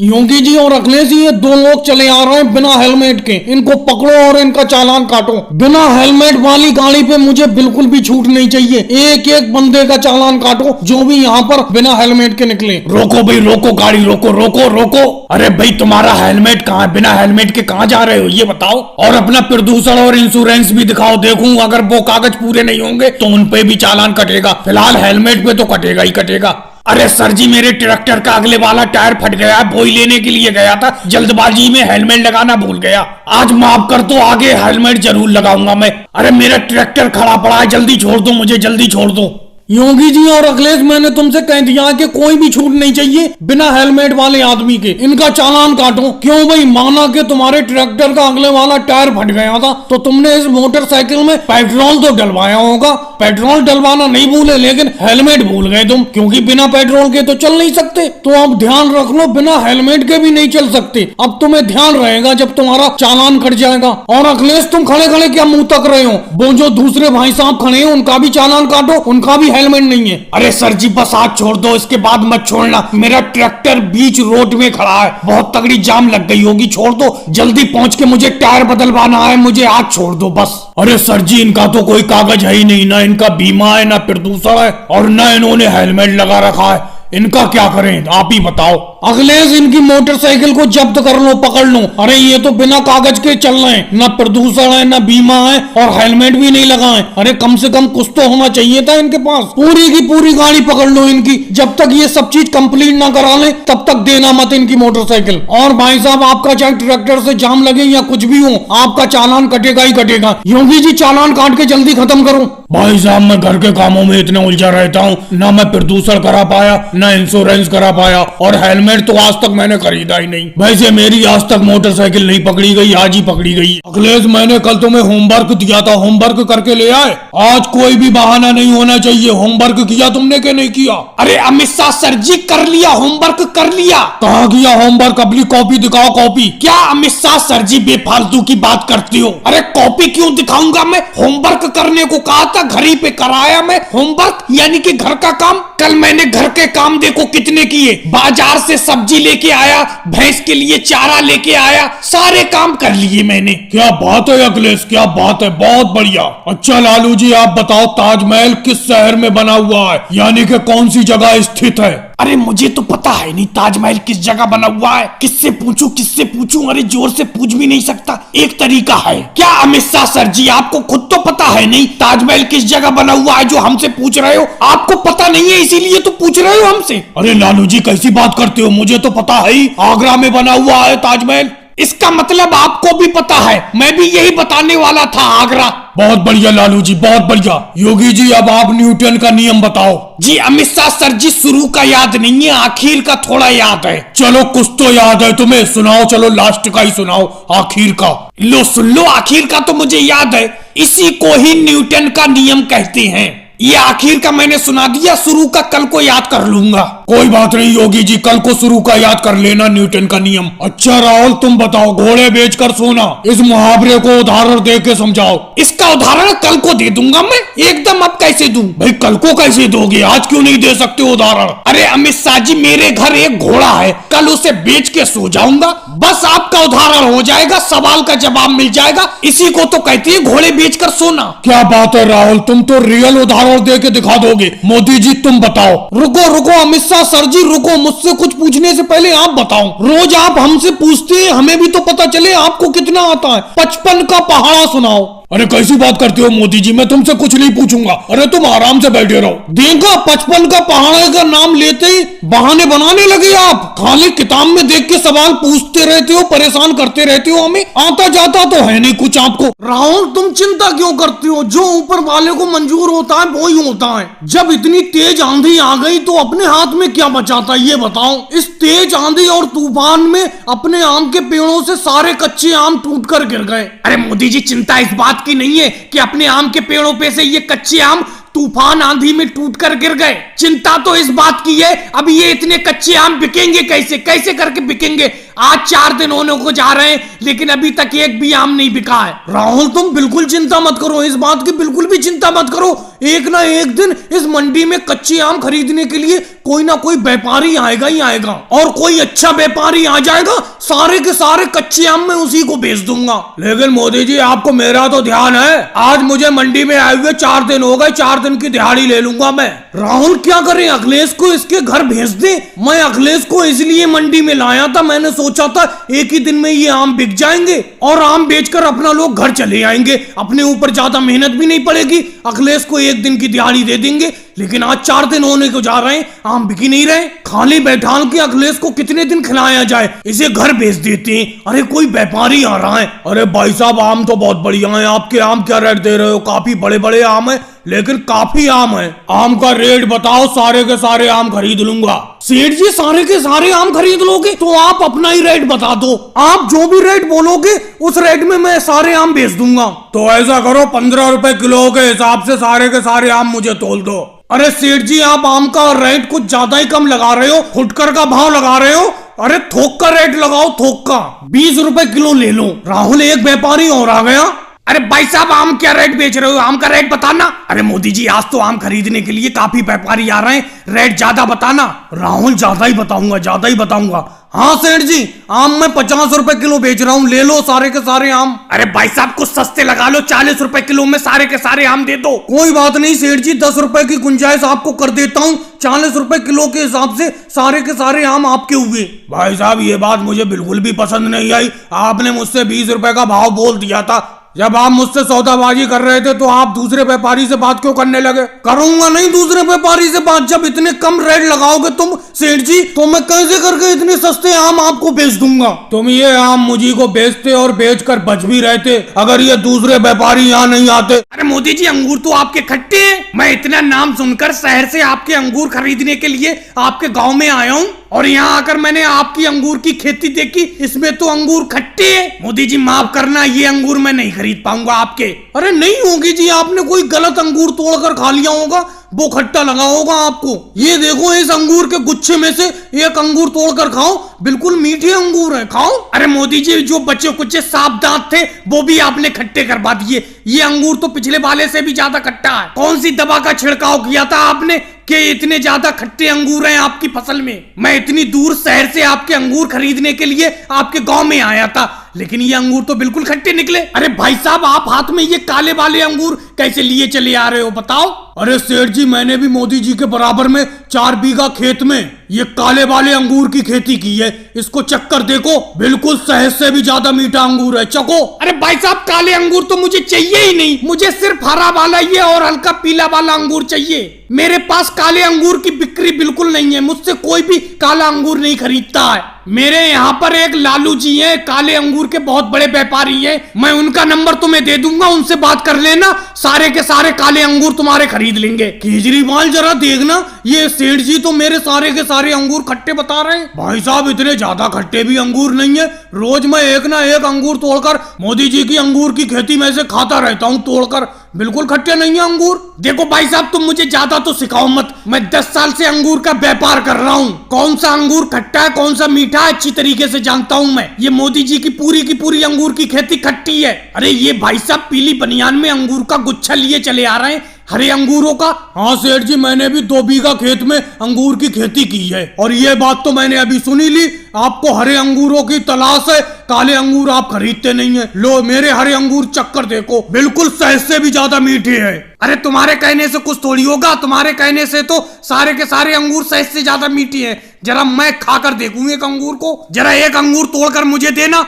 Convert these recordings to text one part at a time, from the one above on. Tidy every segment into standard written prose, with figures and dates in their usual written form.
योगी जी और अखिलेश जी, ये दो लोग चले आ रहे हैं बिना हेलमेट के। इनको पकड़ो और इनका चालान काटो। बिना हेलमेट वाली गाड़ी पे मुझे बिल्कुल भी छूट नहीं चाहिए। एक एक बंदे का चालान काटो जो भी यहाँ पर बिना हेलमेट के निकले। रोको भाई, रोको गाड़ी, रोको रोको रोको। अरे भाई, तुम्हारा हेलमेट कहाँ है? बिना हेलमेट के कहाँ जा रहे हो ये बताओ। और अपना प्रदूषण और इंश्योरेंस भी दिखाओ, देखूं अगर वो कागज पूरे नहीं होंगे तो उन पे भी चालान कटेगा। फिलहाल हेलमेट पे तो कटेगा ही कटेगा। अरे सर जी, मेरे ट्रैक्टर का अगले वाला टायर फट गया है, बोई लेने के लिए गया था, जल्दबाजी में हेलमेट लगाना भूल गया। आज माफ कर दो, आगे हेलमेट जरूर लगाऊंगा मैं। अरे मेरा ट्रैक्टर खड़ा पड़ा है, जल्दी छोड़ दो मुझे, जल्दी छोड़ दो। योगी जी और अखिलेश, मैंने तुमसे कह दिया कि कोई भी छूट नहीं चाहिए बिना हेलमेट वाले आदमी के। इनका चालान काटो। क्यों भाई? माना कि तुम्हारे ट्रैक्टर का अगले वाला टायर फट गया था तो तुमने इस मोटरसाइकिल में पेट्रोल तो डलवाया होगा। पेट्रोल डलवाना नहीं भूले, लेकिन हेलमेट भूल गए तुम, क्योंकि बिना पेट्रोल के तो चल नहीं सकते। तो अब ध्यान रख लो, बिना हेलमेट के भी नहीं चल सकते। अब तुम्हें ध्यान रहेगा जब तुम्हारा चालान कट जाएगा। और अखिलेश, तुम खड़े खड़े क्या मुंह तक रहे हो? वो जो दूसरे भाई साहब खड़े हैं उनका भी चालान काटो, उनका भी हेलमेट नहीं है। अरे सर जी, बस आज छोड़ दो, इसके बाद मत छोड़ना। मेरा ट्रैक्टर बीच रोड में खड़ा है, बहुत तगड़ी जाम लग गई होगी, छोड़ दो। जल्दी पहुंच के मुझे टायर बदलवाना है, मुझे आज छोड़ दो बस। अरे सर जी, इनका तो कोई कागज है ही नहीं, ना इनका बीमा है, ना प्रदूषण है, और ना इन्होंने हेलमेट लगा रखा है। इनका क्या करें आप ही बताओ। अखिलेश, इनकी मोटरसाइकिल को जब्त कर लो, पकड़ लो। अरे ये तो बिना कागज के चल रहे हैं, ना प्रदूषण है, ना बीमा है, और हेलमेट भी नहीं लगाए। अरे कम से कम कुछ तो होना चाहिए था इनके पास। पूरी की पूरी गाड़ी पकड़ लो इनकी। जब तक ये सब चीज कंप्लीट ना करा ले तब तक देना मत इनकी मोटरसाइकिल। और भाई साहब, आपका चाहे ट्रैक्टर से जाम लगे या कुछ भी हो, आपका चालान कटेगा ही कटेगा। योगी जी, चालान काट के जल्दी खत्म करो। भाई साहब, मैं घर के कामों में इतना उलझा रहता हूँ, ना मैं प्रदूषण करा पाया, ना इंश्योरेंस करा पाया, और हेलमेट तो आज तक मैंने खरीदा ही नहीं। वैसे मेरी आज तक मोटरसाइकिल नहीं पकड़ी गई, आज ही पकड़ी गई। अखिलेश, मैंने कल तुम्हें होमवर्क दिया था, होमवर्क करके ले आए? आज कोई भी बहाना नहीं होना चाहिए। होमवर्क किया तुमने कि नहीं किया? अरे अमित शाह सर जी, कर लिया, होमवर्क कर लिया। कहाँ किया होमवर्क? अपनी कॉपी दिखाओ, कॉपी। क्या अमित शाह सर जी बेफालतू की बात करती हो? अरे कॉपी क्यों दिखाऊंगा मैं? होमवर्क करने को कहा था, घर ही पे कराया मैं होमवर्क, यानी कि घर का काम। कल मैंने घर के काम देखो कितने किए। बाजार से सब्जी लेके आया, भैंस के लिए चारा लेके आया, सारे काम कर लिए मैंने। क्या बात है अखिलेश, क्या बात है, बहुत बढ़िया। अच्छा लालू जी, आप बताओ, ताजमहल किस शहर में बना हुआ है, यानी कि कौन सी जगह स्थित है? अरे मुझे तो पता है नहीं ताजमहल किस जगह बना हुआ है। किससे पूछूं, किससे पूछूं? अरे जोर से पूछ भी नहीं सकता, एक तरीका है। क्या अमित शाह सर जी, आपको खुद तो पता है नहीं ताजमहल किस जगह बना हुआ है जो हमसे पूछ रहे हो? आपको पता नहीं है इसीलिए तो पूछ रहे हो हमसे। अरे लालू जी, कैसी बात करते हो? मुझे तो पता है ही, आगरा में बना हुआ है ताजमहल। इसका मतलब आपको भी पता है, मैं भी यही बताने वाला था, आगरा। बहुत बढ़िया लालू जी, बहुत बढ़िया। योगी जी, अब आप न्यूटन का नियम बताओ। जी अमित शाह सर जी, शुरू का याद नहीं है, आखिर का थोड़ा याद है। चलो कुछ तो याद है तुम्हें, सुनाओ। चलो लास्ट का ही सुनाओ, आखिर का। लो सुन लो, आखिर का तो मुझे याद है, इसी को ही न्यूटन का नियम कहते हैं। ये आखिर का मैंने सुना दिया, शुरू का कल को याद कर लूंगा। कोई बात नहीं योगी जी, कल को शुरू का याद कर लेना, न्यूटन का नियम। अच्छा राहुल, तुम बताओ, घोड़े बेचकर सोना, इस मुहावरे को उदाहरण दे के समझाओ। इसका उदाहरण कल को दे दूंगा मैं, एकदम। अब कैसे दूं? भाई कल को कैसे दोगे, आज क्यों नहीं दे सकते उदाहरण? अरे अमित शाह जी, मेरे घर एक घोड़ा है, कल उसे बेच के सो जाऊंगा, बस आपका उदाहरण हो जाएगा, सवाल का जवाब मिल जाएगा। इसी को तो कहती है घोड़े बेचकर सोना। क्या बात है राहुल, तुम तो रियल उदाहरण दे के दिखा दोगे। मोदी जी तुम बताओ। रुको रुको अमित शाह सर जी, रुको, मुझसे कुछ पूछने से पहले आप बताओ। रोज आप हमसे पूछते हैं, हमें भी तो पता चले आपको कितना आता है। 55 का पहाड़ा सुनाओ। अरे कैसी बात करते हो मोदी जी, मैं तुमसे कुछ नहीं पूछूंगा। अरे तुम आराम से बैठे रहो। देखा, 55 का पहाड़ा का नाम लेते ही बहाने बनाने लगे आप। खाली किताब में देख के सवाल पूछते रहते हो, परेशान करते रहते हो हमें। आता जाता तो है नहीं कुछ आपको। राहुल, तुम चिंता क्यों करते हो? जो ऊपर वाले को मंजूर होता है वो ही होता है। जब इतनी तेज आंधी आ गई तो अपने हाथ में क्या बचा था ये बताओ। इस तेज आंधी और तूफान में अपने आम के पेड़ों से सारे कच्चे आम टूटकर गिर गए। अरे मोदी जी, चिंता इस बात की नहीं है कि अपने आम के पेड़ों पे से ये कच्चे आम तूफान आंधी में टूटकर गिर गए। चिंता तो इस बात की है, अब ये इतने कच्चे आम बिकेंगे कैसे, कैसे करके बिकेंगे? आज 4 दिन होने को जा रहे हैं, लेकिन अभी तक एक भी आम नहीं बिका है। राहुल, तुम बिल्कुल चिंता मत करो, इस बात की बिल्कुल भी चिंता मत करो। एक ना एक दिन इस मंडी में कच्चे आम खरीदने के लिए कोई ना कोई व्यापारी आएगा ही आएगा, और कोई अच्छा व्यापारी आ जाएगा, सारे के सारे कच्चे आम मैं उसी को बेच दूंगा। लेकिन मोदी जी आपको मेरा तो ध्यान है, आज मुझे मंडी में आए हुए 4 दिन हो गए, 4 दिन की दिहाड़ी ले लूंगा मैं। राहुल क्या करें, अखिलेश को इसके घर भेज दे। मैं अखिलेश को इसलिए मंडी में लाया था, मैंने सोचा था एक ही दिन में ये आम बिक जाएंगे और आम बेचकर अपना लोग घर चले आएंगे, अपने ऊपर ज्यादा मेहनत भी नहीं पड़ेगी, अखिलेश को 1 दिन की दिहाड़ी दे देंगे। लेकिन आज 4 दिन होने को जा रहे हैं, आम बिक ही नहीं रहे। खाली बैठाल के अखिलेश को कितने दिन खिलाया जाए, इसे घर भेज देते हैं। अरे कोई व्यापारी आ रहा है। अरे भाई साहब आम तो बहुत बढ़िया है, आपके आम क्या रेट दे रहे हो? काफी बड़े बड़े आम है, लेकिन काफी आम है। आम का रेट बताओ, सारे के सारे आम खरीद लूंगा। सेठ जी सारे के सारे आम खरीद लोगे तो आप अपना ही रेट बता दो, आप जो भी रेट बोलोगे उस रेट में मैं सारे आम बेच दूंगा। तो ऐसा करो 15 रुपए किलो के हिसाब से सारे के सारे आम मुझे तोल दो। अरे सेठ जी आप आम का रेट कुछ ज्यादा ही कम लगा रहे हो, फुटकर का भाव लगा रहे हो। अरे थोक का रेट लगाओ, थोक का 20 रुपए किलो ले लो। राहुल एक व्यापारी और आ गया। अरे भाई साहब आम क्या रेट बेच रहे हो, आम का रेट बताना। अरे मोदी जी आज तो आम खरीदने के लिए काफी व्यापारी आ रहे हैं, रेट ज्यादा बताना। राहुल ज्यादा ही बताऊंगा, ज्यादा ही बताऊंगा। हाँ सेठ जी आम मैं 50 रुपए किलो बेच रहा हूँ, ले लो सारे के सारे आम। अरे भाई साहब कुछ सस्ते लगा लो, 40 रुपए किलो में सारे के सारे आम दे दो। कोई बात नहीं सेठ जी, 10 रुपए की गुंजाइश आपको कर देता हूँ, 40 रुपए किलो के हिसाब से सारे के सारे आम आपके हुए। भाई साहब ये बात मुझे बिल्कुल भी पसंद नहीं आई, आपने मुझसे 20 रुपए का भाव बोल दिया था। जब आप मुझसे सौदाबाजी कर रहे थे तो आप दूसरे व्यापारी से बात क्यों करने लगे? करूंगा नहीं दूसरे व्यापारी से बात, जब इतने कम रेट लगाओगे तुम सेठ जी तो मैं कैसे करके इतने सस्ते आम आपको बेच दूंगा। तुम ये आम मुझी को बेचते और बेचकर बच भी रहते अगर ये दूसरे व्यापारी यहाँ नहीं आते। अरे मोदी जी अंगूर तो आपके खट्टे हैं, मैं इतना नाम सुनकर शहर से आपके अंगूर खरीदने के लिए आपके गाँव में आया हूँ, और यहाँ आकर मैंने आपकी अंगूर की खेती देखी, इसमें तो अंगूर खट्टे हैं। मोदी जी माफ करना, ये अंगूर मैं नहीं खरीद पाऊंगा आपके। अरे नहीं होगी जी, आपने कोई गलत अंगूर तोड़कर खा लिया होगा, वो खट्टा लगा होगा आपको। ये देखो इस अंगूर के गुच्छे में से एक अंगूर तोड़कर खाओ, बिल्कुल मीठे अंगूर है, खाओ। अरे मोदी जी जो बच्चे कुछ साफ दांत थे वो भी आपने खट्टे करवा दिए, ये अंगूर तो पिछले वाले से भी ज्यादा खट्टा है। कौन सी दवा का छिड़काव किया था आपने कि इतने ज्यादा खट्टे अंगूर हैं आपकी फसल में? मैं इतनी दूर शहर से आपके अंगूर खरीदने के लिए आपके गांव में आया था, लेकिन ये अंगूर तो बिल्कुल खट्टे निकले। अरे भाई साहब आप हाथ में ये काले वाले अंगूर कैसे लिए चले आ रहे हो बताओ? अरे सेठ जी मैंने भी मोदी जी के बराबर में 4 बीघा खेत में ये काले वाले अंगूर की खेती की है, इसको चक्कर देखो, बिल्कुल शहद से भी ज्यादा मीठा अंगूर है, चखो। अरे भाई साहब काले अंगूर तो मुझे चाहिए ही नहीं, मुझे सिर्फ हरा वाला ये और हल्का पीला वाला अंगूर चाहिए। मेरे पास काले अंगूर की बिक्री बिल्कुल नहीं है, मुझसे कोई भी काला अंगूर नहीं खरीदता है। मेरे यहाँ पर एक लालू जी हैं, काले अंगूर के बहुत बड़े व्यापारी हैं, मैं उनका नंबर तुम्हें दे दूंगा, उनसे बात कर लेना, सारे के सारे काले अंगूर तुम्हारे खरीद लेंगे। केजरीवाल जरा देखना, ये सेठ जी तो मेरे सारे के सारे अंगूर खट्टे बता रहे हैं। भाई साहब इतने ज्यादा खट्टे भी अंगूर नहीं है, रोज मैं एक ना एक अंगूर तोड़कर मोदी जी की अंगूर की खेती में से खाता रहता हूँ तोड़कर, बिल्कुल खट्टे नहीं है अंगूर। देखो भाई साहब तुम मुझे ज्यादा तो सिखाओ मत, मैं 10 साल से अंगूर का व्यापार कर रहा हूँ, कौन सा अंगूर खट्टा है कौन सा मीठा है अच्छी तरीके से जानता हूँ मैं। ये मोदी जी की पूरी अंगूर की खेती खट्टी है। अरे ये भाई साहब पीली बनियान में अंगूर का गुच्छा लिए चले आ रहे हैं, हरे अंगूरों का। हाँ सेठ जी मैंने भी 2 बीघा खेत में अंगूर की खेती की है, और ये बात तो मैंने अभी सुनी ली, आपको हरे अंगूरों की तलाश है, काले अंगूर आप खरीदते नहीं है। लो मेरे हरे अंगूर चक्कर देखो, बिल्कुल शहद से भी ज्यादा मीठे हैं। अरे तुम्हारे कहने से कुछ थोड़ी होगा, तुम्हारे कहने से तो सारे के सारे अंगूर शहद से ज्यादा मीठे हैं। जरा मैं खाकर देखूं एक अंगूर को, जरा एक अंगूर तोड़कर मुझे देना।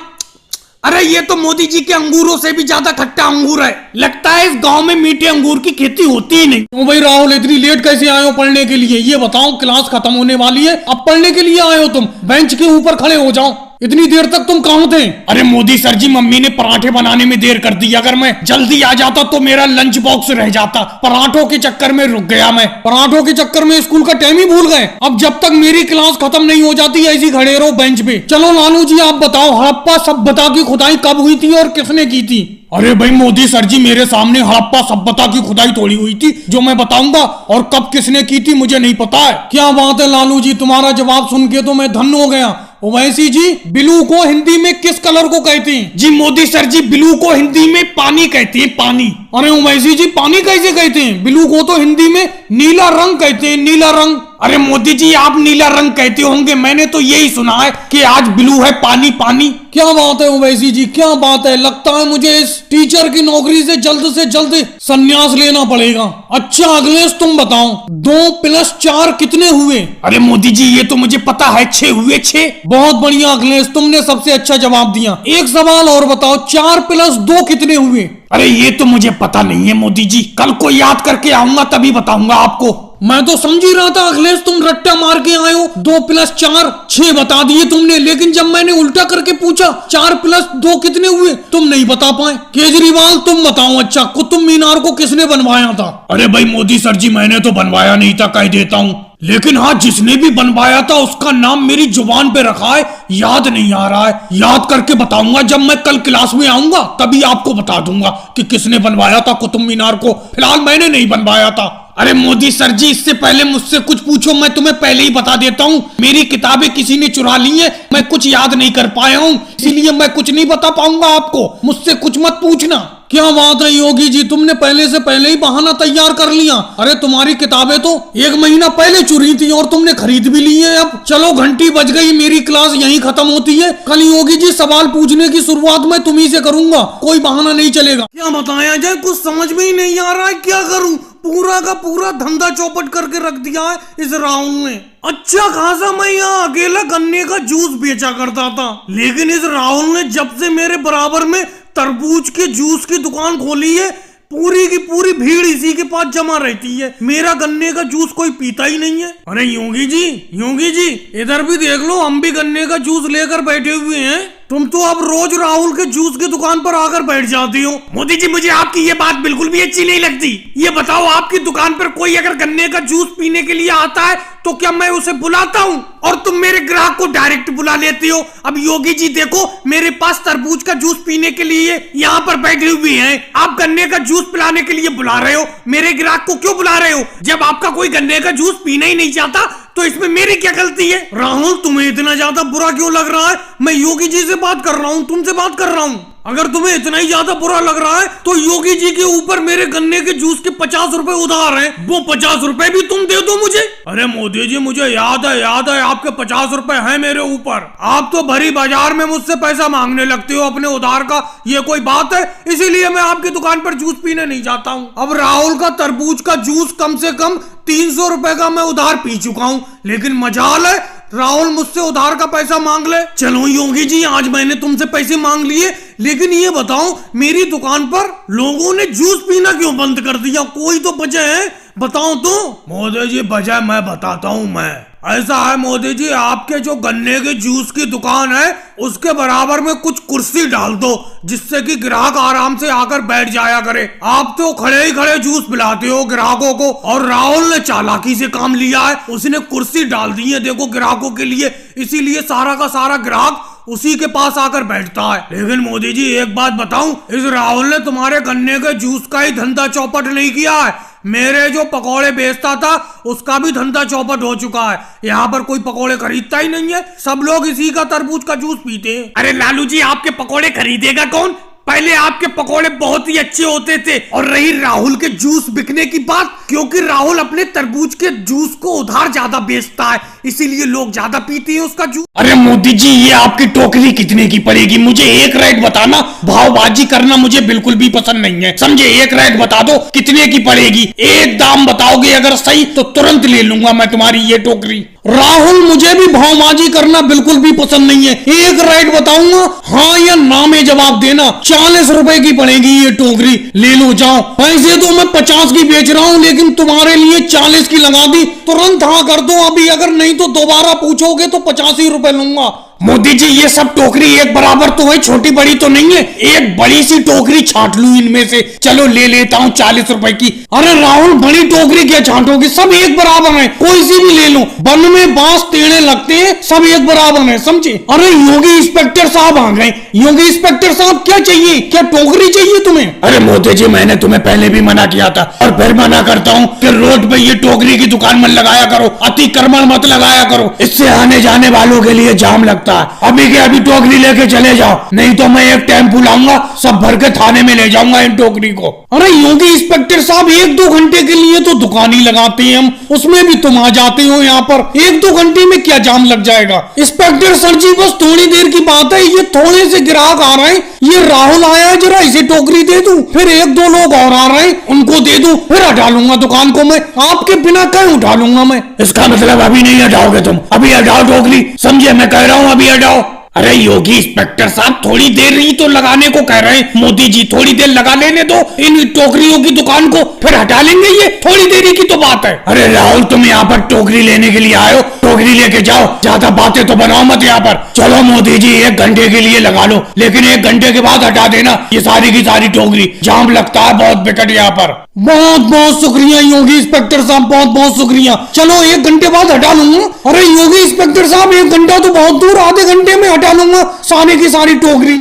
अरे ये तो मोदी जी के अंगूरों से भी ज्यादा खट्टा अंगूर है, लगता है इस गांव में मीठे अंगूर की खेती होती ही नहीं। तो भाई राहुल इतनी लेट कैसे आए हो पढ़ने के लिए, ये बताओ, क्लास खत्म होने वाली है, अब पढ़ने के लिए आए हो तुम? बेंच के ऊपर खड़े हो जाओ, इतनी देर तक तुम कहाँ थे? अरे मोदी सर जी मम्मी ने पराठे बनाने में देर कर दी, अगर मैं जल्दी आ जाता तो मेरा लंच बॉक्स रह जाता, पराठों के चक्कर में रुक गया मैं, पराठों के चक्कर में स्कूल का टाइम ही भूल गए। अब जब तक मेरी क्लास खत्म नहीं हो जाती ऐसी खड़े रहो बेंच पे। चलो लालू जी आप बताओ, हड़प्पा सभ्यता की खुदाई कब हुई थी और किसने की थी? अरे भाई मोदी सर जी मेरे सामने हड़प्पा सभ्यता की खुदाई थोड़ी हुई थी जो मैं बताऊंगा, और कब किसने की थी मुझे नहीं पता है। क्या बात है लालू जी, तुम्हारा जवाब सुन के तो मैं धन्य हो गया। ओवैसी जी ब्लू को हिंदी में किस कलर को कहते हैं? जी मोदी सर जी ब्लू को हिंदी में पानी कहते हैं, पानी। अरे उवैसी जी, पानी कैसे कहते हैं? ब्लू को तो हिंदी में नीला रंग कहते हैं, नीला रंग। अरे मोदी जी, आप नीला रंग कहते होंगे, मैंने तो यही सुना है कि आज ब्लू है पानी पानी। क्या बात है उवैसी जी, क्या बात है। लगता है मुझे इस टीचर की नौकरी से जल्द संन्यास लेना पड़ेगा। अच्छा अखिलेश, तुम बताओ 2 + 4 कितने हुए? अरे मोदी जी, ये तो मुझे पता है, 6 हुए 6। बहुत बढ़िया अखिलेश, तुमने सबसे अच्छा जवाब दिया। एक सवाल और बताओ, 4 + 2 कितने हुए? अरे ये तो मुझे पता नहीं है मोदी जी, कल को याद करके आऊंगा तभी बताऊंगा आपको। मैं तो समझ ही रहा था अखिलेश तुम रट्टा मार के आए हो। 2 + 4 6 बता दिए तुमने, लेकिन जब मैंने उल्टा करके पूछा 4 + 2 कितने हुए, तुम नहीं बता पाए। केजरीवाल तुम बताओ, अच्छा कुतुब मीनार को किसने बनवाया था? अरे भाई मोदी सर जी, मैंने तो बनवाया नहीं था, कह देता हूँ, लेकिन हाँ जिसने भी बनवाया था उसका नाम मेरी जुबान पे रखा है, याद नहीं आ रहा है। याद करके बताऊंगा, जब मैं कल क्लास में आऊंगा तभी आपको बता दूंगा कि किसने बनवाया था कुतुब मीनार को। फिलहाल मैंने नहीं बनवाया था। अरे मोदी सर जी, इससे पहले मुझसे कुछ पूछो, मैं तुम्हें पहले ही बता देता हूँ, मेरी किताबें किसी ने चुरा ली है, मैं कुछ याद नहीं कर पाया हूँ, इसीलिए मैं कुछ नहीं बता पाऊंगा आपको, मुझसे कुछ मत पूछना। क्या बात है योगी जी, तुमने पहले ही बहाना तैयार कर लिया। अरे तुम्हारी किताबें तो 1 महीना पहले चुरी थी और तुमने खरीद भी ली है। अब चलो घंटी बज गई, मेरी क्लास यहीं खत्म होती है। कल योगी जी सवाल पूछने की शुरुआत मैं तुम्ही से करूंगा, कोई बहाना नहीं चलेगा। क्या बताया जाए, कुछ समझ में ही नहीं आ रहा है, क्या करूं? पूरा का पूरा धंधा चौपट करके रख दिया है इस राहुल ने। अच्छा खासा मैं यहाँ अकेला गन्ने का जूस बेचा करता था, लेकिन इस राहुल ने जब से मेरे बराबर में तरबूज के जूस की दुकान खोली है, पूरी की पूरी भीड़ इसी के पास जमा रहती है। मेरा गन्ने का जूस कोई पीता ही नहीं है। अरे योगी जी इधर भी देख लो, हम भी गन्ने का जूस लेकर बैठे हुए हैं। तुम तो अब रोज राहुल के जूस की दुकान पर आकर बैठ जाती हो। मोदी जी, मुझे आपकी ये बात बिल्कुल भी अच्छी नहीं लगती। ये बताओ, आपकी दुकान पर कोई अगर गन्ने का जूस पीने के लिए आता है तो क्या मैं उसे बुलाता हूँ और तुम मेरे ग्राहक को डायरेक्ट बुला लेती हो? अब योगी जी देखो, मेरे पास तरबूज का जूस पीने के लिए यहाँ पर बैठे हुए हैं, आप गन्ने का जूस पिलाने के लिए बुला रहे हो, मेरे ग्राहक को क्यों बुला रहे हो? जब आपका कोई गन्ने का जूस पीना ही नहीं चाहता तो इसमें मेरी क्या गलती है? राहुल, तुम्हें इतना ज्यादा बुरा क्यों लग रहा है? मैं योगी जी से बात कर रहा हूँ, तुमसे बात कर रहा हूँ। अगर तुम्हें इतना ही ज्यादा बुरा लग रहा है तो योगी जी के ऊपर मेरे गन्ने के जूस के 50 रुपए उधार हैं, वो 50 रुपए भी तुम दे दो मुझे। अरे मोदी जी, मुझे याद है आपके 50 रुपए हैं मेरे ऊपर। आप तो भरी बाजार में मुझसे पैसा मांगने लगते हो अपने उधार का, ये कोई बात है? इसीलिए मैं आपकी दुकान पर जूस पीने नहीं जाता हूँ। अब राहुल का तरबूज का जूस कम से कम 300 रुपए का मैं उधार पी चुका हूँ, लेकिन मजाल है राहुल मुझसे उधार का पैसा मांग ले। चलो योगी जी, आज मैंने तुमसे पैसे मांग लिए, लेकिन ये बताओ मेरी दुकान पर लोगों ने जूस पीना क्यों बंद कर दिया? कोई तो वजह है, बताओ तो। मोदी जी, वजह मैं बताता हूँ। मैं ऐसा है मोदी जी, आपके जो गन्ने के जूस की दुकान है उसके बराबर में कुछ कुर्सी डाल दो, जिससे कि ग्राहक आराम से आकर बैठ जाया करे। आप तो खड़े ही खड़े जूस पिलाते हो ग्राहकों को, और राहुल ने चालाकी से काम लिया है, उसने कुर्सी डाल दी है देखो ग्राहकों के लिए, इसीलिए सारा का सारा ग्राहक उसी के पास आकर बैठता है। लेकिन मोदी जी, एक बात बताऊं, इस राहुल ने तुम्हारे गन्ने के जूस का ही धंधा चौपट नहीं किया है, मेरे जो पकोड़े बेचता था उसका भी धंधा चौपट हो चुका है। यहाँ पर कोई पकोड़े खरीदता ही नहीं है, सब लोग इसी का तरबूज का जूस पीते हैं। अरे लालू जी, आपके पकोड़े खरीदेगा कौन? पहले आपके पकोड़े बहुत ही अच्छे होते थे। और रही राहुल के जूस बिकने की बात, क्योंकि राहुल अपने तरबूज के जूस को उधार ज्यादा बेचता है, इसीलिए लोग ज्यादा पीते हैं उसका जूस। अरे मोदी जी, ये आपकी टोकरी कितने की पड़ेगी? मुझे एक रेट बताना, भावबाजी करना मुझे बिल्कुल भी पसंद नहीं है, समझे? एक रेट बता दो कितने की पड़ेगी। एक दाम बताओगे अगर सही तो तुरंत ले लूंगा मैं तुम्हारी ये टोकरी। राहुल, मुझे भी भावबाजी करना बिल्कुल भी पसंद नहीं है, एक रेट बताऊंगा, हाँ या ना में जवाब देना। 40 रुपए की पड़ेगी ये टोकरी, ले लो जाओ। पैसे तो मैं 50 की बेच रहा हूँ, लेकिन तुम्हारे लिए 40 की लगा दी, तुरंत हाँ कर दो अभी, अगर नहीं तो दोबारा पूछोगे तो 50 ही रुपए लूंगा। मोदी जी, ये सब टोकरी एक बराबर तो है, छोटी बड़ी तो नहीं है, एक बड़ी सी टोकरी छांट लूं इनमें से। चलो ले लेता हूँ 40 रुपए की। अरे राहुल, बड़ी टोकरी क्या छांटोगी? सब एक बराबर है, कोई सी भी ले लो। वन में बांस टेढ़े लगते हैं, सब एक बराबर है, समझे? अरे योगी इंस्पेक्टर साहब आ गए। योगी इंस्पेक्टर साहब, क्या चाहिए? क्या टोकरी चाहिए तुम्हें? अरे मोदी जी, मैंने तुम्हें पहले भी मना किया था और फिर मना करता हूँ कि रोड पे ये टोकरी की दुकान मत लगाया करो, अतिक्रमण मत लगाया करो, इससे आने जाने वालों के लिए जाम लगता लगता है। अभी के अभी टोकरी लेके चले जाओ, नहीं तो मैं एक टेम्पू लाऊंगा, सब भर के थाने में ले जाऊंगा इन टोकरी को। अरे योगी इंस्पेक्टर साहब, 1-2 घंटे के लिए तो दुकान ही लगाते हैं हम, उसमें भी तुम आ जाते हो यहाँ पर। 1-2 घंटे में क्या जाम लग जाएगा? इंस्पेक्टर सर जी, बस थोड़ी देर की बात है, ये थोड़े से ग्राहक आ रहे हैं, ये राहुल आया है, जरा इसे टोकरी दे दूं, फिर 1-2 लोग और आ रहे हैं, उनको दे दूं, फिर हटा लूंगा दुकान को मैं, आपके बिना कहीं उठा लूंगा मैं। इसका मतलब अभी नहीं हटाओगे तुम? अभी हटाओ टोकरी, समझे? मैं कह रहा हूँ अभी हटाओ। अरे योगी इंस्पेक्टर साहब, थोड़ी देर ही तो लगाने को कह रहे हैं मोदी जी, थोड़ी देर लगा लेने दो इन टोकरियों की दुकान को, फिर हटा लेंगे, ये थोड़ी देरी की तो बात है। अरे राहुल, तुम यहाँ पर टोकरी लेने के लिए आए हो, टोकरी लेके जाओ, ज्यादा बातें तो बनाओ मत यहाँ पर। चलो मोदी जी, 1 घंटे के लिए लगा लो, लेकिन 1 घंटे के बाद हटा देना ये सारी की सारी टोकरी, जाम लगता है बहुत बिकट यहाँ पर। बहुत बहुत शुक्रिया योगी इंस्पेक्टर साहब, बहुत बहुत शुक्रिया। चलो 1 घंटे बाद हटा लूंगा। अरे योगी इंस्पेक्टर साहब, 1 घंटा तो बहुत दूर, आधे घंटे में हटा लूंगा सारी की सारी टोकरी।